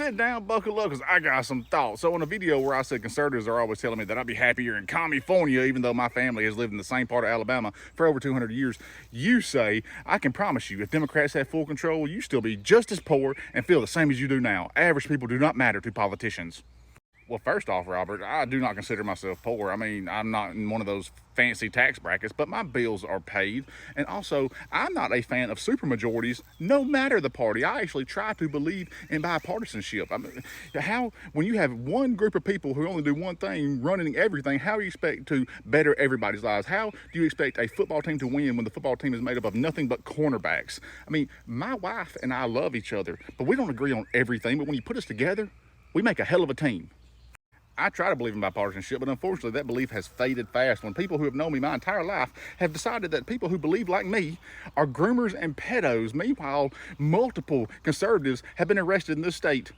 Sit down, buckle up, because I got some thoughts. So in a video where I said conservatives are always telling me that I'd be happier in California, even though my family has lived in the same part of Alabama for over 200 years, you say, I can promise you, if Democrats have full control, you still be just as poor and feel the same as you do now. Average people do not matter to politicians. Well, first off, Robert, I do not consider myself poor. I mean, I'm not in one of those fancy tax brackets, but my bills are paid. And also, I'm not a fan of supermajorities, no matter the party. I actually try to believe in bipartisanship. I mean, when you have one group of people who only do one thing, running everything, how do you expect to better everybody's lives? How do you expect a football team to win when the football team is made up of nothing but cornerbacks? I mean, my wife and I love each other, but we don't agree on everything. But when you put us together, we make a hell of a team. I try to believe in bipartisanship, but unfortunately that belief has faded fast when people who have known me my entire life have decided that people who believe like me are groomers and pedos. Meanwhile, multiple conservatives have been arrested in this state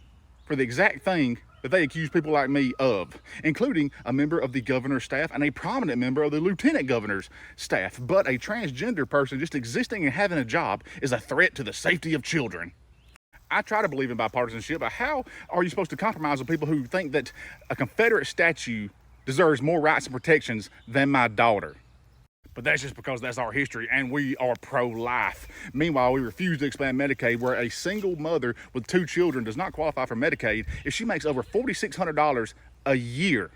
for the exact thing that they accuse people like me of, including a member of the governor's staff and a prominent member of the lieutenant governor's staff. But a transgender person just existing and having a job is a threat to the safety of children. I try to believe in bipartisanship, but how are you supposed to compromise with people who think that a Confederate statue deserves more rights and protections than my daughter? But that's just because that's our history and we are pro-life. Meanwhile, we refuse to expand Medicaid, where a single mother with 2 children does not qualify for Medicaid if she makes over $4,600 a year.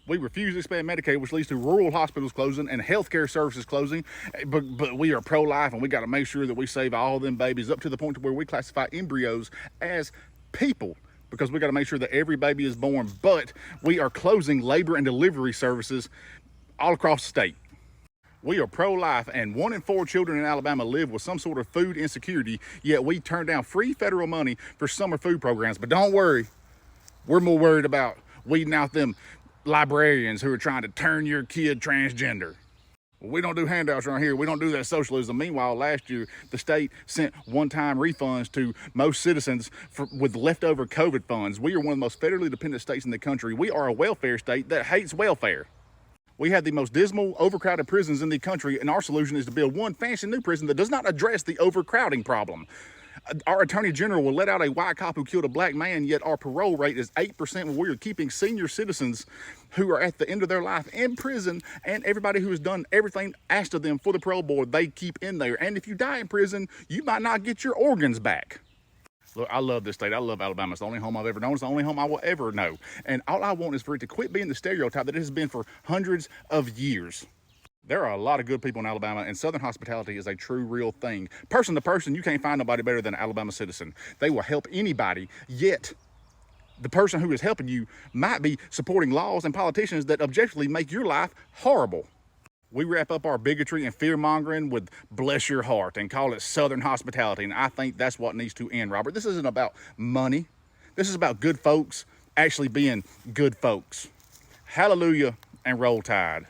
We refuse to expand Medicaid, which leads to rural hospitals closing and healthcare services closing. But we are pro-life, and we got to make sure that we save all of them babies up to the point to where we classify embryos as people, because we got to make sure that every baby is born. But we are closing labor and delivery services all across the state. We are pro-life, and 1 in 4 children in Alabama live with some sort of food insecurity, yet we turn down free federal money for summer food programs. But don't worry, we're more worried about weeding out them librarians who are trying to turn your kid transgender. We don't do handouts around here. We don't do that socialism. Meanwhile, last year, the state sent one-time refunds to most citizens with leftover COVID funds. We are one of the most federally dependent states in the country. We are a welfare state that hates welfare. We have the most dismal, overcrowded prisons in the country, and our solution is to build one fancy new prison that does not address the overcrowding problem. Our attorney general will let out a white cop who killed a black man, yet our parole rate is 8%, when we are keeping senior citizens who are at the end of their life in prison, and everybody who has done everything asked of them for the parole board, they keep in there. And if you die in prison, you might not get your organs back. Look, I love this state. I love Alabama. It's the only home I've ever known. It's the only home I will ever know. And all I want is for it to quit being the stereotype that it has been for hundreds of years. There are a lot of good people in Alabama, and Southern hospitality is a true, real thing. Person to person, you can't find nobody better than an Alabama citizen. They will help anybody, yet the person who is helping you might be supporting laws and politicians that objectively make your life horrible. We wrap up our bigotry and fear-mongering with bless your heart and call it Southern hospitality, and I think that's what needs to end, Robert. This isn't about money. This is about good folks actually being good folks. Hallelujah and roll tide.